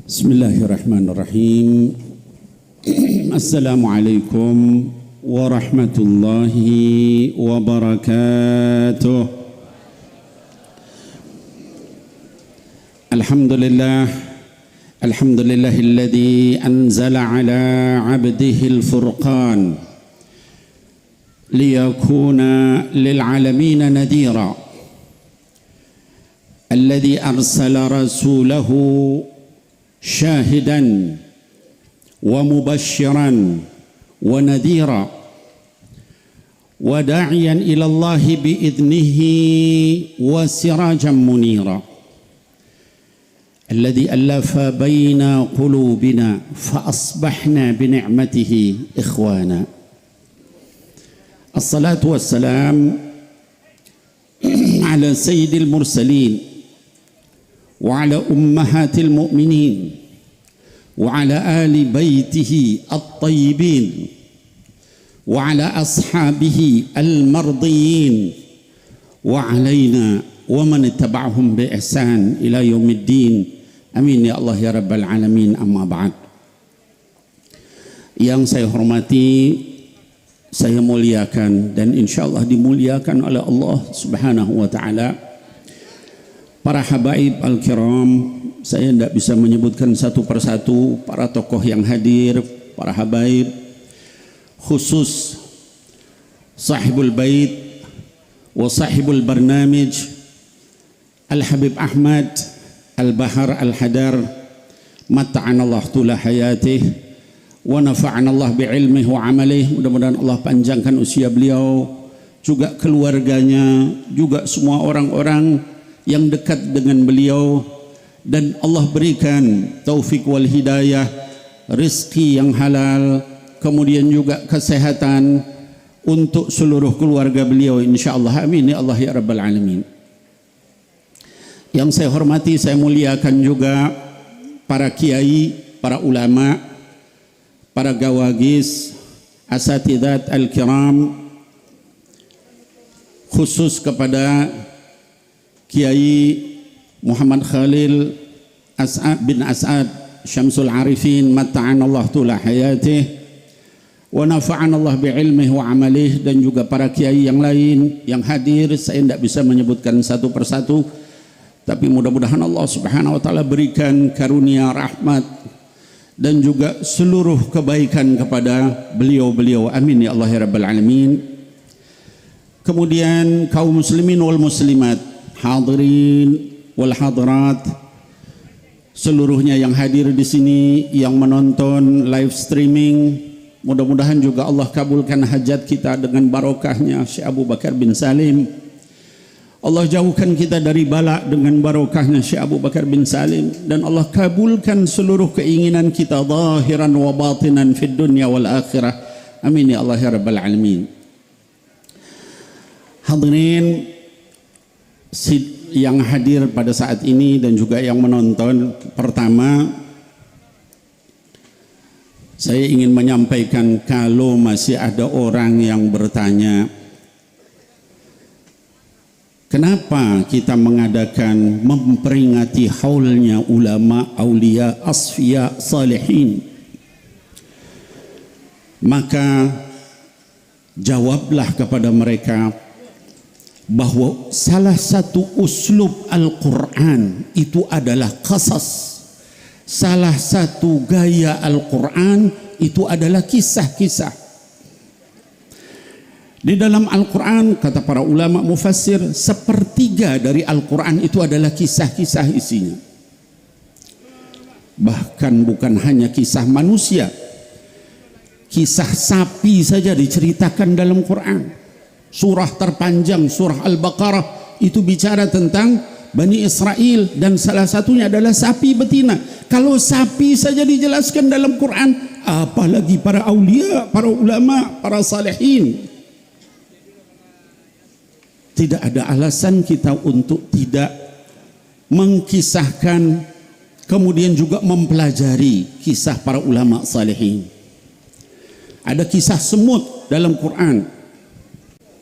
Bismillahirrahmanirrahim. Assalamualaikum warahmatullahi wabarakatuh. Alhamdulillahilladzi anzala ala 'abdihi al-furqan liyakuna lil 'alamin nadhira. Alladzi arsala rasulahu شاهدا ومبشرا ونذيرا وداعيا إلى الله بإذنه وسراجا منيرا الذي ألف بين قلوبنا فأصبحنا بنعمته إخوانا. الصلاة والسلام على سيد المرسلين وعلى أمهات المؤمنين وعلى آل بيته الطيبين وعلى أصحابه المرضيين وعلينا ومن اتبعهم بإحسان إلى يوم الدين. Amin ya Allah ya Rabbal Alamin. Amma ba'd. Yang saya hormati, saya muliakan dan insyaallah dimuliakan oleh Allah Subhanahu wa taala. Para habaib al-kiram, saya tidak bisa menyebutkan satu persatu para tokoh yang hadir, para habaib, khusus sahibul bait wa sahibul barnamij Al-Habib Ahmad Al-Bahar Al-Hadar, mata'anallah tula hayatih wa nafa'anallah bi'ilmih wa amalih. Mudah-mudahan Allah panjangkan usia beliau, juga keluarganya, juga semua orang-orang yang dekat dengan beliau, dan Allah berikan taufik wal hidayah, rizki yang halal, kemudian juga kesehatan untuk seluruh keluarga beliau insyaallah. Amin ya Allah ya Rabbal Alamin. Yang saya hormati, saya muliakan juga para kiai, para ulama, para gawagis, asatidzat al-kiram, khusus kepada Kiai Muhammad Khalil As'ad bin As'ad Syamsul Arifin, mata'anallah tula hayatih wa nafa'anallah bi'ilmih wa amalih, dan juga para kiai yang lain yang hadir. Saya tidak bisa menyebutkan satu persatu, tapi mudah-mudahan Allah Subhanahu wa taala berikan karunia rahmat dan juga seluruh kebaikan kepada beliau-beliau. Amin ya Allah ya Rabbal Alamin. Kemudian kaum muslimin wal muslimat, hadirin wal hadirat, seluruhnya yang hadir di sini, yang menonton live streaming, mudah-mudahan juga Allah kabulkan hajat kita dengan barokahnya Syekh Abu Bakar bin Salim. Allah jauhkan kita dari bala dengan barokahnya Syekh Abu Bakar bin Salim, dan Allah kabulkan seluruh keinginan kita zahiran wa batinan fid dunya wal akhirah. Amin ya Allah ya Rabbal Alamin. Hadirin yang hadir pada saat ini dan juga yang menonton, pertama saya ingin menyampaikan, kalau masih ada orang yang bertanya kenapa kita mengadakan memperingati haulnya ulama, aulia, asfiya, salihin, maka jawablah kepada mereka bahwa salah satu uslub Al-Quran itu adalah qasas. Salah satu gaya Al-Quran itu adalah kisah-kisah. Di dalam Al-Quran, kata para ulama mufassir, sepertiga dari Al-Quran itu adalah kisah-kisah isinya. Bahkan bukan hanya kisah manusia, kisah sapi saja diceritakan dalam Quran. Surah terpanjang, surah Al-Baqarah, itu bicara tentang Bani Israel, dan salah satunya adalah sapi betina. Kalau sapi saja dijelaskan dalam Quran, apalagi para aulia, para ulama, para salihin. Tidak ada alasan kita untuk tidak mengkisahkan, kemudian juga mempelajari kisah para ulama salihin. Ada kisah semut dalam Quran.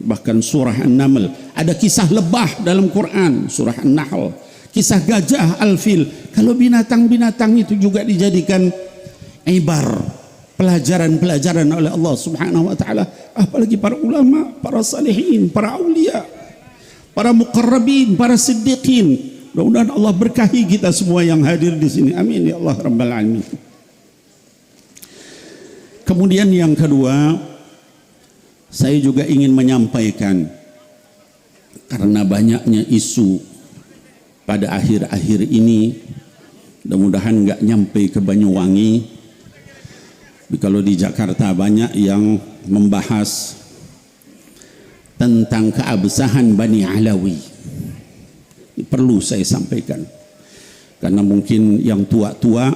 bahkan surah An-Naml. Ada kisah lebah dalam Quran, surah An-Nahl. Kisah gajah, Al-Fil. Kalau binatang-binatang itu juga dijadikan ibar, pelajaran-pelajaran oleh Allah Subhanahu wa taala, apalagi para ulama, para salihin, para aulia, para muqarrabin, para siddiqin. Mudah-mudahan Allah berkahi kita semua yang hadir di sini. Amin ya Allah rabbal alamin. Kemudian yang kedua, saya juga ingin menyampaikan, karena banyaknya isu pada akhir-akhir ini, mudah-mudahan nggak nyampe ke Banyuwangi. Kalau di Jakarta banyak yang membahas tentang keabsahan Bani Alawi. Ini perlu saya sampaikan, karena mungkin yang tua-tua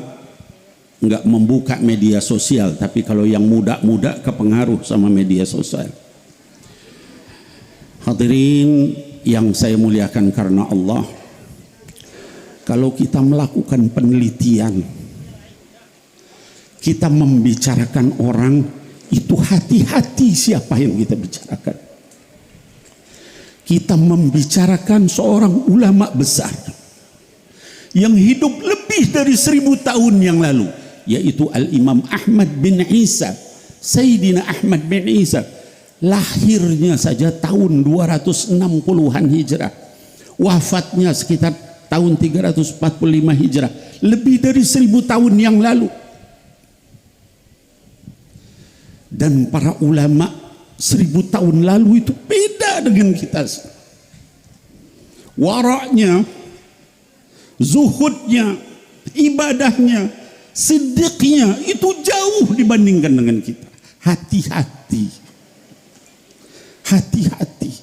nggak membuka media sosial, tapi kalau yang muda-muda kepengaruh sama media sosial. Hadirin yang saya muliakan karena Allah, kalau kita melakukan penelitian, kita membicarakan orang, itu hati-hati siapa yang kita bicarakan. Kita membicarakan seorang ulama besar yang hidup lebih dari 1000 tahun yang lalu, yaitu Al-Imam Ahmad bin Isa. Sayyidina Ahmad bin Isa lahirnya saja tahun 260-an Hijrah, wafatnya sekitar tahun 345 Hijrah, lebih dari 1000 tahun yang lalu. Dan para ulama 1000 tahun lalu itu beda dengan kita. Waraknya, zuhudnya, ibadahnya, siddiqnya itu jauh dibandingkan dengan kita. Hati-hati, hati-hati.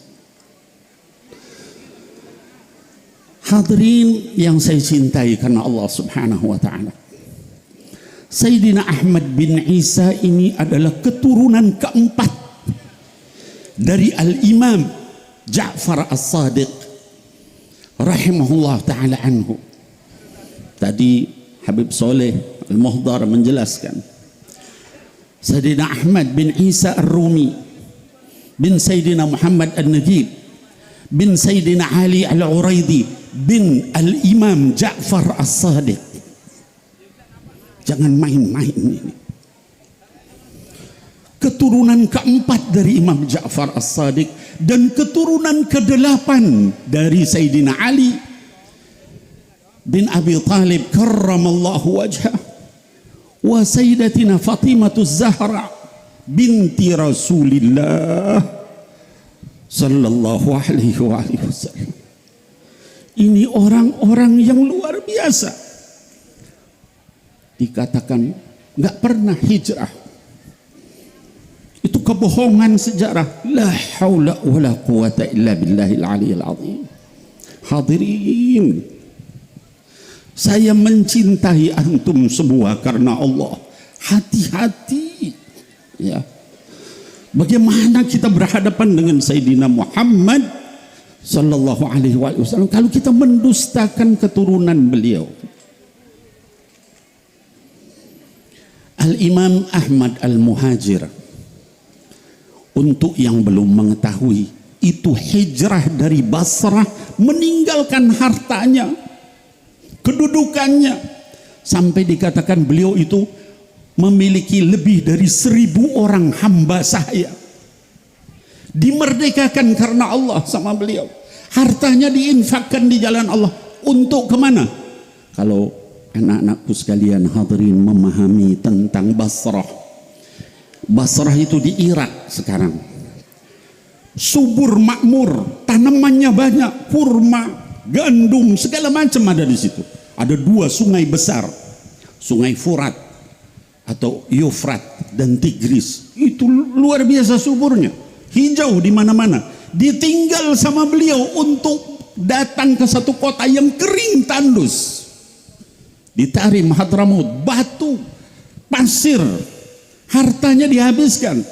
Hadirin yang saya cintai karena Allah Subhanahu wa taala, Sayyidina Ahmad bin Isa ini adalah keturunan keempat dari Al-Imam Ja'far As-Sadiq rahimahullah ta'ala anhu. Tadi Habib Soleh Al-Muhdar menjelaskan, Sayyidina Ahmad bin Isa Ar-Rumi bin Sayyidina Muhammad An-Najib bin Sayyidina Ali Al-Uraidi bin Al-Imam Ja'far As-Sadiq. Jangan main-main ini. Keturunan keempat dari Imam Ja'far As-Sadiq dan keturunan ke-8 dari Sayyidina Ali bin Abi Talib karramallahu wajhah wa Sayyidatina Fatimatu Zahra binti Rasulillah sallallahu alaihi wasallam. Ini orang-orang yang luar biasa, dikatakan nggak pernah hijrah. Itu kebohongan sejarah. La haula wala quwata illa billahil aliyil azim. Hadirin, saya mencintai antum semua karena Allah. Hati-hati ya. Bagaimana kita berhadapan dengan Sayyidina Muhammad sallallahu alaihi wasallam kalau kita mendustakan keturunan beliau. Al-Imam Ahmad Al-Muhajir, untuk yang belum mengetahui, itu hijrah dari Basrah, meninggalkan hartanya, kedudukannya, sampai dikatakan beliau itu memiliki lebih dari 1000 orang hamba sahaya. Dimerdekakan karena Allah sama beliau. Hartanya diinfakkan di jalan Allah. Untuk kemana? Kalau anak-anakku sekalian hadirin memahami tentang Basrah. Basrah itu di Irak sekarang. Subur makmur, tanamannya banyak, kurma, gandum, segala macam ada di situ. Ada 2 sungai besar, Sungai Furat atau Yufrat dan Tigris. Itu luar biasa suburnya, hijau di mana-mana. Ditinggal sama beliau untuk datang ke satu kota yang kering tandus. Di Tarim Hadramut, batu, pasir, hartanya dihabiskan,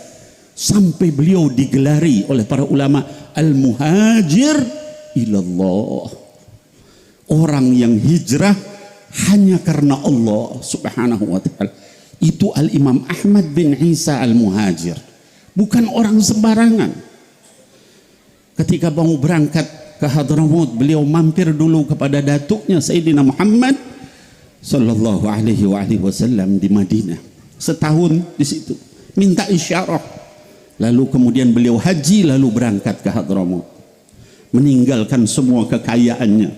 sampai beliau digelari oleh para ulama al-muhajir ilallah, orang yang hijrah hanya karena Allah Subhanahu wa ta'ala. Itu Al-Imam Ahmad bin Isa Al-Muhajir, bukan orang sembarangan. ketika mau berangkat ke Hadramaut, beliau mampir dulu kepada datuknya Sayyidina Muhammad sallallahu alaihi wasallam di Madinah. Setahun di situ, minta isyarah. Lalu kemudian beliau haji, lalu berangkat ke Hadramaut, meninggalkan semua kekayaannya,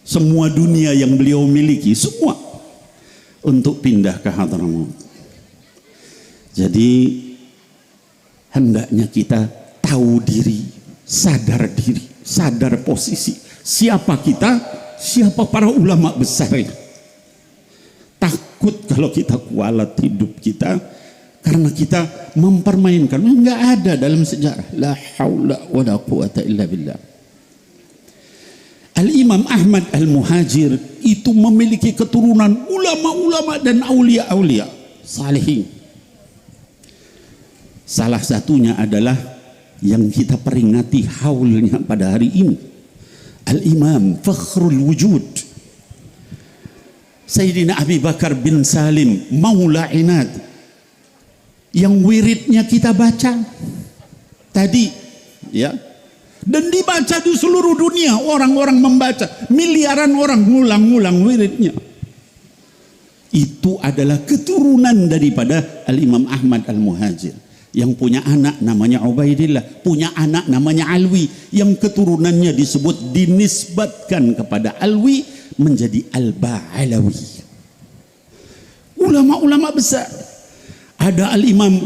semua dunia yang beliau miliki, semua untuk pindah ke Hadramaut. Jadi hendaknya kita tahu diri, sadar posisi. Siapa kita, siapa para ulama besar ini. Takut kalau kita kualat hidup kita karena kita mempermainkan. Enggak ada dalam sejarah. La haula wa la quwata illa billah. Al-Imam Ahmad Al-Muhajir itu memiliki keturunan ulama-ulama dan aulia-aulia salihin. Salah satunya adalah yang kita peringati haulnya pada hari ini, Al-Imam Fakhrul Wujud Sayyidina Abi Bakar bin Salim Maula Inad, yang wiridnya kita baca tadi, ya, dan dibaca di seluruh dunia. Orang-orang membaca, miliaran orang ngulang-ngulang wiridnya. Itu adalah keturunan daripada Al-Imam Ahmad Al-Muhajir, yang punya anak namanya Ubaidillah, punya anak namanya Alwi, yang keturunannya disebut, dinisbatkan kepada Alwi menjadi Al-Ba'alawi. Ulama-ulama besar. Ada Al-Imam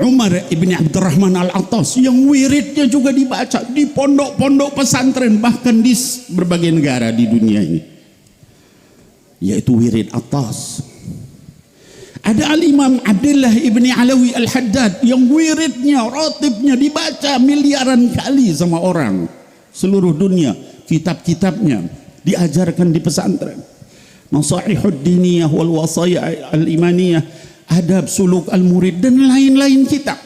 Umar ibn Abdurrahman Al-Attas yang wiridnya juga dibaca di pondok-pondok pesantren, bahkan di berbagai negara di dunia ini, yaitu wirid Attas. Ada Al-Imam Abdullah ibni Alawi Al-Haddad yang wiridnya, rotibnya dibaca miliaran kali sama orang seluruh dunia. Kitab-kitabnya diajarkan di pesantren. Nasaihud Diniyah wal Wasaya Al-Imaniyah, Adab Suluk Al-Murid, dan lain-lain kitab.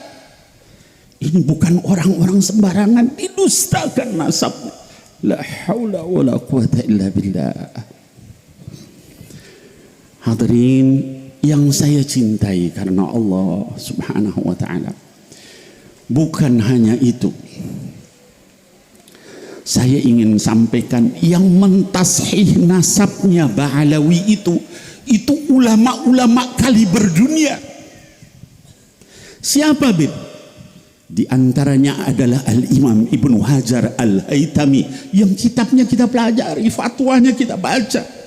Ini bukan orang-orang sembarangan, didustakan nasabnya. La haula wa la quwata illa billah. Hadirin yang saya cintai karena Allah subhanahu wa ta'ala, bukan hanya itu, saya ingin sampaikan yang mentashih nasabnya Ba'alawi itu ulama-ulama kaliber dunia. Siapa Bib? Di antaranya adalah Al-Imam Ibnu Hajar Al-Haytami, yang kitabnya kita pelajari, fatwanya kita baca,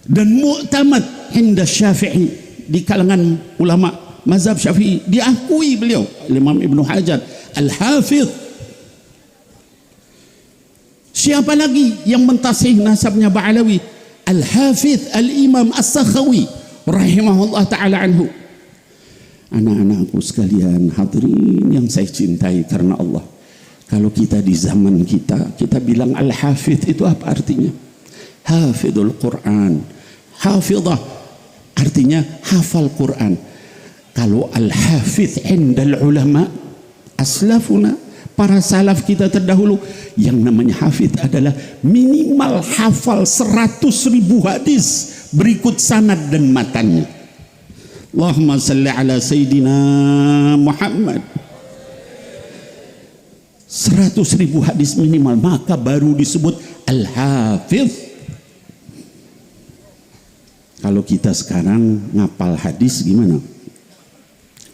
dan mu'tamad inda Syafi'i, di kalangan ulama mazhab Syafi'i diakui beliau, Imam Ibnu Hajar Al-Hafidh. Siapa lagi yang mentashih nasabnya Ba'alawi? Al-Hafidh Al-Imam As-Sakhawi rahimahullah ta'ala anhu. Anak-anakku sekalian, hadirin yang saya cintai karena Allah, kalau kita di zaman kita bilang Al-Hafidh itu apa artinya? Hafidhul Quran, hafidhah artinya hafal Quran. Kalau al-hafidh indal ulama aslafuna, para salaf kita terdahulu, yang namanya hafidh adalah minimal hafal 100.000 hadis berikut sanad dan matanya. Allahumma salli ala Sayyidina Muhammad. 100.000 hadis minimal, maka baru disebut al-hafidh. Kalau kita sekarang ngapal hadis gimana?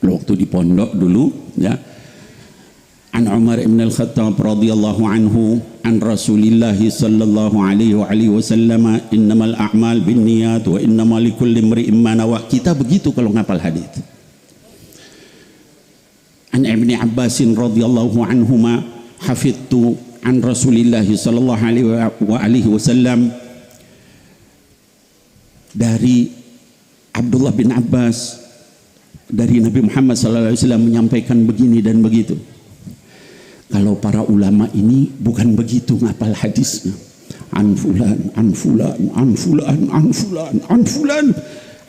Waktu di pondok dulu, ya, an Umar ibn al-Khattab radhiyallahu anhu an Rasulillah sallallahu alaihi wasallam, innamal a'mal binniyat wa innamal likulli imri'in ma nawa. Kita begitu kalau ngapal hadis. An Ibni Abbas radhiyallahu anhuma hafidtu an Rasulillah sallallahu alaihi wasallam, dari Abdullah bin Abbas dari Nabi Muhammad sallallahu alaihi wasallam menyampaikan begini dan begitu. Kalau para ulama ini bukan begitu ngapal hadisnya. An fulan, an fulan, an fulan, an fulan, an fulan,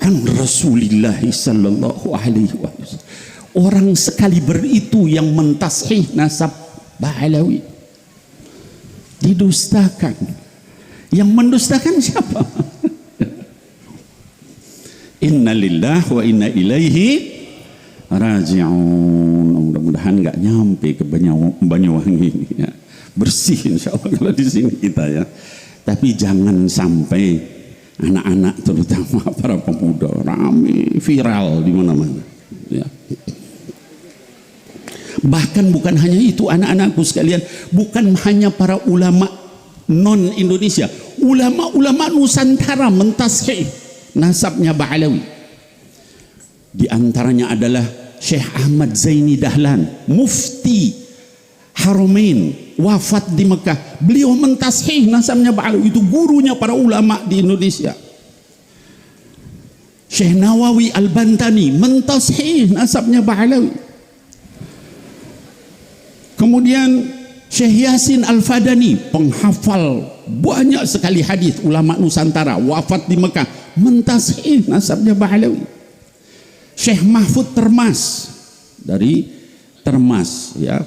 an Rasulillah sallallahu alaihi wasallam. Orang sekaliber itu yang mentashih nasab Ba'alawi didustakan. Yang mendustakan siapa? Inna lillahi wa inna ilaihi raji'un. Mudah-mudahan nggak nyampe ke Banyuwangi ini ya. Bersih insya Allah kalau di sini kita ya. Tapi jangan sampai anak-anak terutama para pemuda rame viral di mana-mana ya. Bahkan bukan hanya itu anak-anakku sekalian, bukan hanya para ulama non Indonesia, ulama-ulama Nusantara mentashih nasabnya Ba'alawi. Di antaranya adalah Syekh Ahmad Zaini Dahlan, mufti Haramain, wafat di Mekah. Beliau mentashih nasabnya Ba'alawi, itu gurunya para ulama di Indonesia. Syekh Nawawi Al-Bantani mentashih nasabnya Ba'alawi. Kemudian Syekh Yasin Al-Fadani, penghafal banyak sekali hadis ulama Nusantara, wafat di Mekah, mentashih nasabnya Ba'alawi. Syekh Mahfud Termas dari Termas ya,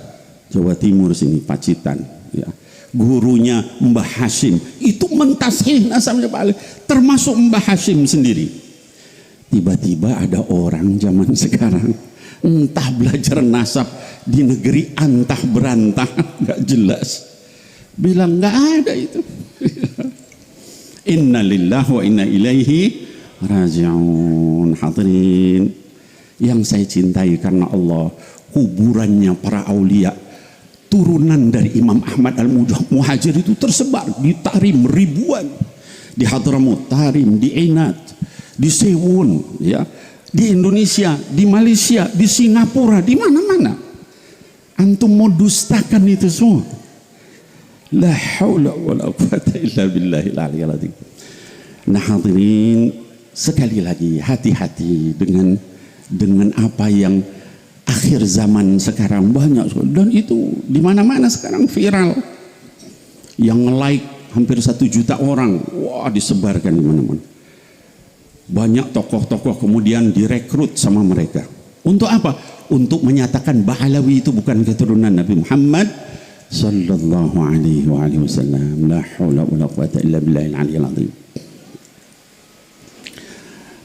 Jawa Timur sini, Pacitan ya. Gurunya Mbah Hashim itu mentashih nasabnya Ba'alawi, termasuk Mbah Hashim sendiri. Tiba-tiba ada orang zaman sekarang entah belajar nasab di negeri antah berantah nggak jelas, bilang nggak ada itu. Inna lillahi wa inna ilaihi raji'un. Hadirin yang saya cintai karena Allah, kuburannya para aulia turunan dari Imam Ahmad Al-Muhajir itu tersebar di Tarim ribuan, di Hadramut Tarim, di Ainat, di Sewun ya, di Indonesia, di Malaysia, di Singapura, di mana-mana. Antum mau dustakan itu semua. La haula wala quwata illa billahil aliyyil azim. Nah hadirin, sekali lagi hati-hati dengan apa yang akhir zaman sekarang banyak, dan itu di mana-mana sekarang viral. Yang like hampir 1 juta orang, wah disebarkan di mana-mana. Banyak tokoh-tokoh kemudian direkrut sama mereka. Untuk apa? Untuk menyatakan Ba'alawi itu bukan keturunan Nabi Muhammad sallallahu alaihi wasallam. La haula wala quwata illa billahil aliyyil azim.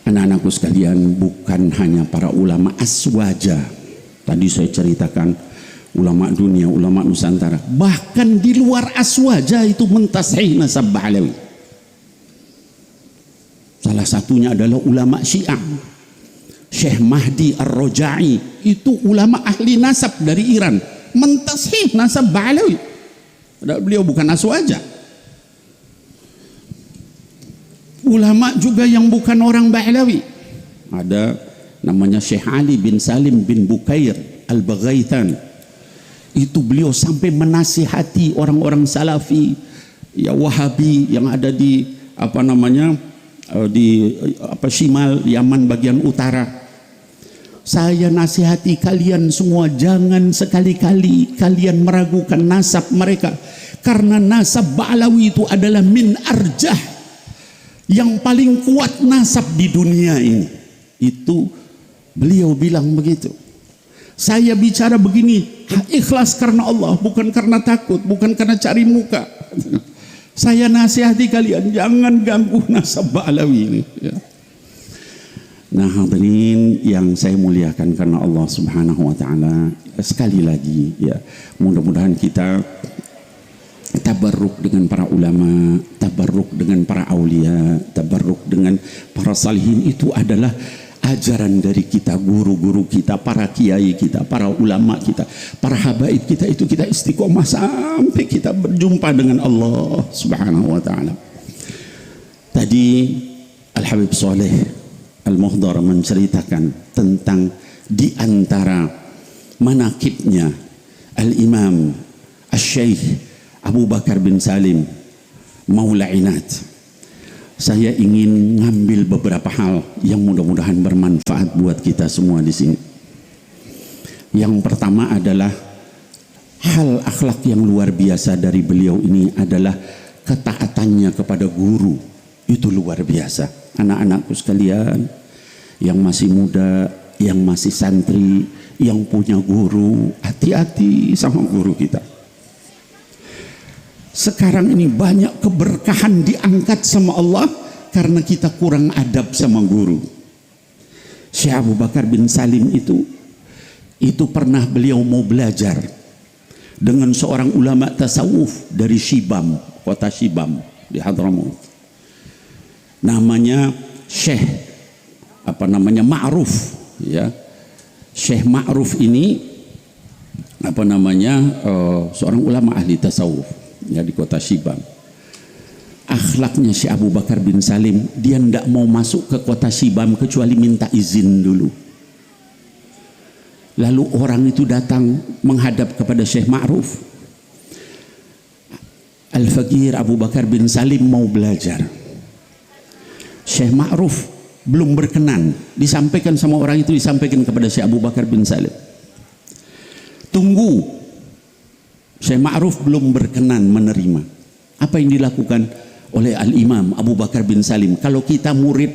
Anak-anakku sekalian, bukan hanya para ulama aswaja. Tadi saya ceritakan ulama dunia, ulama Nusantara. Bahkan di luar aswaja itu mentashih nasab Ba'alawi. Salah satunya adalah ulama Syiah. Syekh Mahdi Ar-Roja'i itu ulama ahli nasab dari Iran, mentashih nasab Ba'alawi. Beliau bukan aswaja. Ulama juga yang bukan orang Ba'alawi, ada namanya Syekh Ali bin Salim bin Bukair Al-Baghaitan. Itu beliau sampai menasihati orang-orang Salafi ya Wahabi yang ada di Shimal Yaman bagian utara. Saya nasihati kalian semua, jangan sekali-kali kalian meragukan nasab mereka, karena nasab Ba'alawi itu adalah min arjah, yang paling kuat nasab di dunia ini. Itu beliau bilang begitu. Saya bicara begini ikhlas karena Allah, bukan karena takut, bukan karena cari muka. Saya nasihati kalian, jangan ganggu nasab Ba'alawi ini ya. Nah hadirin yang saya muliakan karena Allah subhanahu wa ta'ala, sekali lagi ya, mudah-mudahan kita tabarruk dengan para ulama, tabarruk dengan para aulia, tabarruk dengan para salihin. Itu adalah ajaran dari kita, guru-guru kita, para kiai kita, para ulama kita, para habaib kita. Itu kita istiqomah sampai kita berjumpa dengan Allah subhanahu wa ta'ala. Tadi Al-Habib Saleh Al-Muhdar menceritakan tentang di antara manakibnya Al-Imam Al-Syeikh Abu Bakar bin Salim Maula Ainat. Saya ingin ngambil beberapa hal yang mudah-mudahan bermanfaat buat kita semua di sini. Yang pertama adalah hal akhlak yang luar biasa dari beliau ini adalah ketaatannya kepada guru. Itu luar biasa. Anak-anakku sekalian yang masih muda, yang masih santri, yang punya guru, hati-hati sama guru kita. Sekarang ini banyak keberkahan diangkat sama Allah karena kita kurang adab sama guru. Syekh Abu Bakar bin Salim itu itu pernah beliau mau belajar dengan seorang ulama tasawuf dari Shibam, kota Shibam di Hadramaut. Namanya Syekh Ma'ruf, ya. Syekh Ma'ruf ini seorang ulama ahli tasawuf, ya, di kota Shibam. Akhlaknya Syekh Abu Bakar bin Salim, dia tidak mau masuk ke kota Shibam kecuali minta izin dulu. Lalu orang itu datang menghadap kepada Syekh Ma'ruf. Al-Faqir Abu Bakar bin Salim mau belajar. Syekh Ma'ruf belum berkenan. Disampaikan sama orang itu, disampaikan kepada Syekh Abu Bakar bin Salim. Tunggu. Syekh Ma'ruf belum berkenan menerima. Apa yang dilakukan oleh Al-Imam Abu Bakar bin Salim? Kalau kita murid,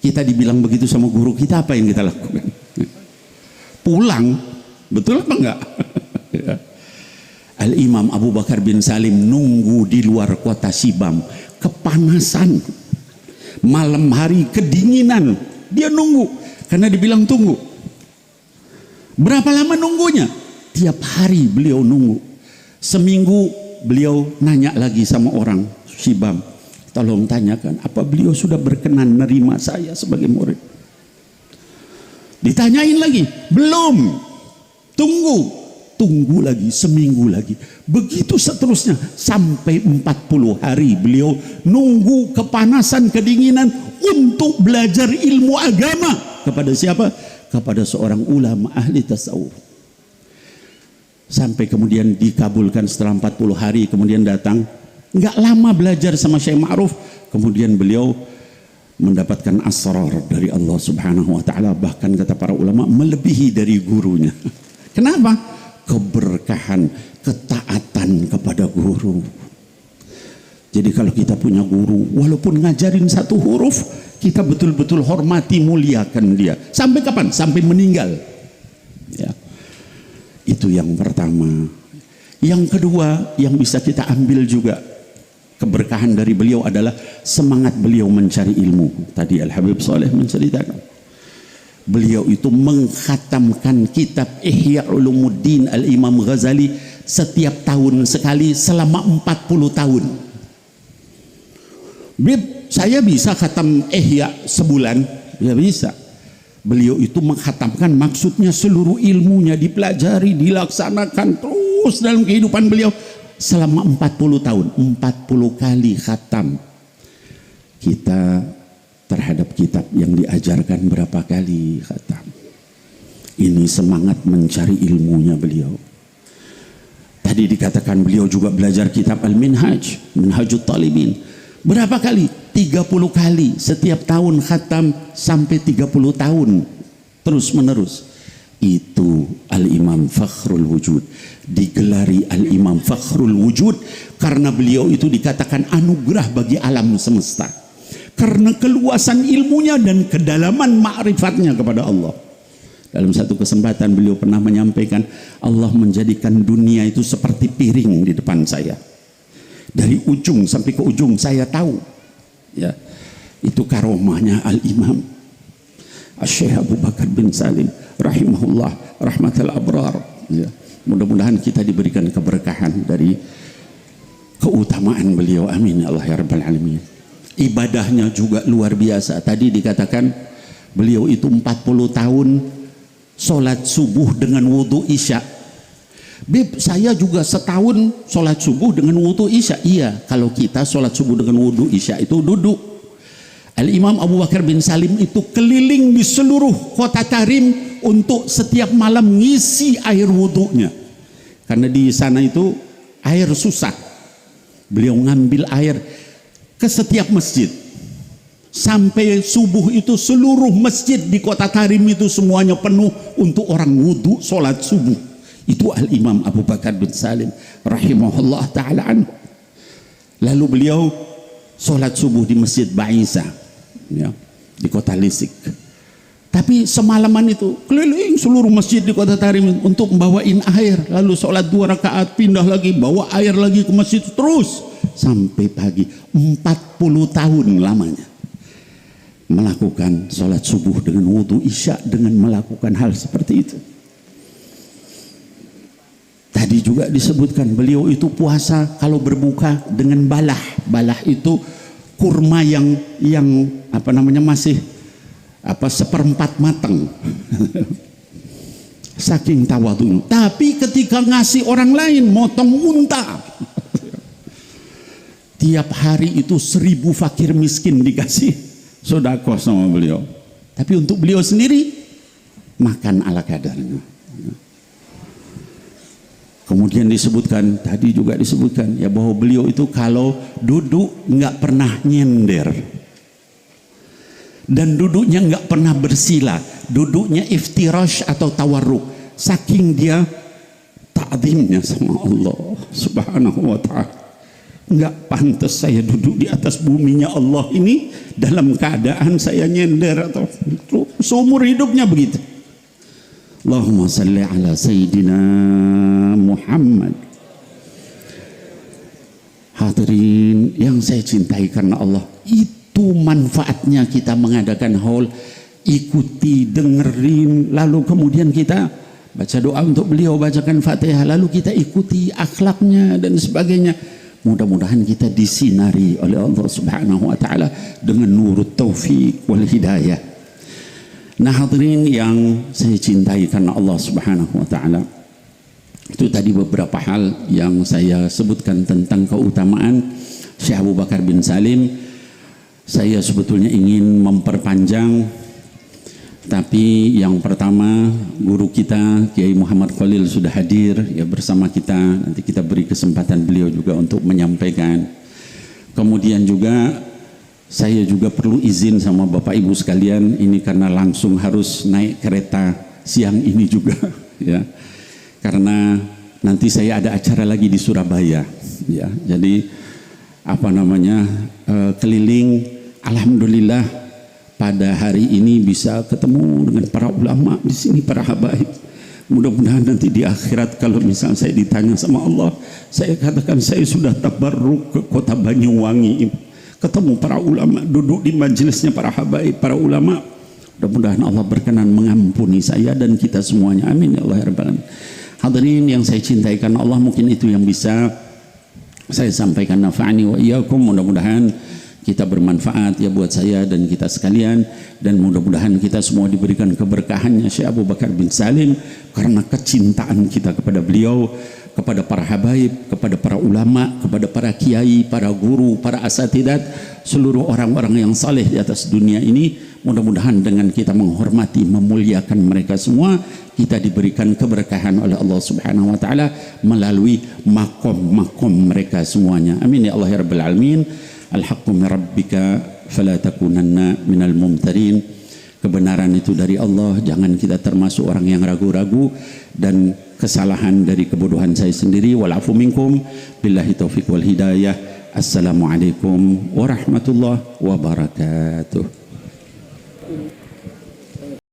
kita dibilang begitu sama guru kita, apa yang kita lakukan? Pulang, betul apa enggak? Al-Imam Abu Bakar bin Salim nunggu di luar kota Shibam, kepanasan, malam hari kedinginan, dia nunggu karena dibilang tunggu. Berapa lama nunggunya? Tiap hari beliau nunggu. Seminggu beliau nanya lagi sama orang Shibam, tolong tanyakan apa beliau sudah berkenan menerima saya sebagai murid. Ditanyain lagi, belum. Tunggu lagi, seminggu lagi. Begitu seterusnya sampai 40 hari beliau nunggu kepanasan, kedinginan untuk belajar ilmu agama. Kepada siapa? Kepada seorang ulama ahli tasawuf. Sampai kemudian dikabulkan setelah 40 hari, kemudian datang. Enggak lama belajar sama Syekh Ma'ruf, kemudian beliau mendapatkan asrar dari Allah Subhanahu wa taala, bahkan kata para ulama melebihi dari gurunya. Kenapa? Keberkahan, ketaatan kepada guru. Jadi kalau kita punya guru, walaupun ngajarin satu huruf, kita betul-betul hormati, muliakan dia. Sampai kapan? Sampai meninggal. Ya. Itu yang pertama. Yang kedua yang bisa kita ambil juga keberkahan dari beliau adalah semangat beliau mencari ilmu. Tadi Al-Habib Saleh menceritakan, beliau itu mengkhatamkan kitab Ihya Ulumuddin Al-Imam Ghazali setiap tahun sekali selama 40 tahun. Bib, saya bisa khatam Ihya sebulan? Ya bisa. Beliau itu mengkhatamkan, maksudnya seluruh ilmunya dipelajari, dilaksanakan terus dalam kehidupan beliau selama 40 tahun, 40 kali khatam. Kita terhadap kitab yang diajarkan berapa kali khatam. Ini semangat mencari ilmunya beliau. Tadi dikatakan beliau juga belajar kitab Al-Minhaj, Minhajut Talibin. Berapa kali? 30 kali. Setiap tahun khatam sampai 30 tahun. Terus menerus. Itu Al-Imam Fakhrul Wujud. Digelari Al-Imam Fakhrul Wujud karena beliau itu dikatakan anugerah bagi alam semesta, karena keluasan ilmunya dan kedalaman ma'rifatnya kepada Allah. Dalam satu kesempatan beliau pernah menyampaikan, Allah menjadikan dunia itu seperti piring di depan saya, dari ujung sampai ke ujung saya tahu. Ya, itu karomahnya Al-Imam Syekh Abu Bakar bin Salim rahimahullah rahmatal abrar. Ya, mudah-mudahan kita diberikan keberkahan dari keutamaan beliau, amin ya Allah ya rabbal alamin. Ibadahnya juga luar biasa. Tadi dikatakan beliau itu 40 tahun sholat subuh dengan wudhu isya. Bib, saya juga setahun sholat subuh dengan wudhu isya. Iya, kalau kita sholat subuh dengan wudhu isya itu duduk. Al-Imam Abu Bakar bin Salim itu keliling di seluruh kota Tarim untuk setiap malam ngisi air wudhunya, karena di sana itu air susah. Beliau ngambil air ke setiap masjid sampai subuh itu seluruh masjid di kota Tarim itu semuanya penuh untuk orang wudhu sholat subuh. Itu Al-Imam Abu Bakar bin Salim rahimahullah ta'ala anhu. Lalu beliau sholat subuh di Masjid Ba'isa, ya, di kota Lisik. Tapi semalaman itu keliling seluruh masjid di kota Tarim untuk membawain air, lalu sholat 2 rakaat, pindah lagi, bawa air lagi ke masjid, terus sampai pagi. 40 tahun lamanya melakukan sholat subuh dengan wudhu isya, dengan melakukan hal seperti itu. Tadi juga disebutkan beliau itu puasa kalau berbuka dengan balah. Balah itu kurma yang apa namanya masih seperempat matang. Saking tawadhu. Tapi ketika ngasih orang lain motong unta. Tiap hari itu 1000 fakir miskin dikasih sedekah sama beliau. Tapi untuk beliau sendiri makan ala kadarnya. Kemudian tadi juga disebutkan ya bahwa beliau itu kalau duduk nggak pernah nyender. Dan duduknya nggak pernah bersila. Duduknya iftirash atau tawarruk. Saking dia ta'zimnya sama Allah Subhanahu wa ta'ala. Nggak pantas saya duduk di atas buminya Allah ini dalam keadaan saya nyender atau seumur hidupnya begitu. Allahumma salli ala Sayyidina Muhammad. Hadirin yang saya cintai karena Allah, itu manfaatnya kita mengadakan haul. Ikuti, dengerin, lalu kemudian kita baca doa untuk beliau, bacakan Fatihah, lalu kita ikuti akhlaknya dan sebagainya. Mudah-mudahan kita disinari oleh Allah Subhanahu wa taala dengan nurut taufik wal hidayah. Nah hadirin yang saya cintai karena Allah Subhanahu wa ta'ala, itu tadi beberapa hal yang saya sebutkan tentang keutamaan Syekh Abu Bakar bin Salim. Saya sebetulnya ingin memperpanjang, tapi yang pertama guru kita Kiai Muhammad Khalil sudah hadir ya bersama kita. Nanti kita beri kesempatan beliau juga untuk menyampaikan. Kemudian juga saya juga perlu izin sama Bapak Ibu sekalian, ini karena langsung harus naik kereta siang ini juga ya. Karena nanti saya ada acara lagi di Surabaya ya. Jadi keliling, alhamdulillah pada hari ini bisa ketemu dengan para ulama di sini, para habaib. Mudah-mudahan nanti di akhirat kalau misalnya saya ditanya sama Allah, saya katakan saya sudah tabarruk ke kota Banyuwangi, ketemu para ulama, duduk di majelisnya para habaib, para ulama. Mudah-mudahan Allah berkenan mengampuni saya dan kita semuanya. Amin ya Allah ya Rabbal Alamin. Hadirin yang saya cintai karena Allah, mungkin itu yang bisa saya sampaikan. Nafa'ani wa iyyakum. Mudah-mudahan kita bermanfaat ya buat saya dan kita sekalian, dan mudah-mudahan kita semua diberikan keberkahannya Syekh Abu Bakar bin Salim karena kecintaan kita kepada beliau, kepada para habaib, kepada para ulama, kepada para kiai, para guru, para asatidat, seluruh orang-orang yang saleh di atas dunia ini. Mudah-mudahan dengan kita menghormati, memuliakan mereka semua, kita diberikan keberkahan oleh Allah Subhanahu wa taala melalui makom-makom mereka semuanya. Amin ya Allah ya Rabbal Alamin. Al-haqqu min rabbika fala takunanna minal mumtarin. Kebenaran itu dari Allah, jangan kita termasuk orang yang ragu-ragu, dan kesalahan dari kebodohan saya sendiri. Walafu minkum, billahi taufiq wal hidayah. Assalamualaikum warahmatullahi wabarakatuh.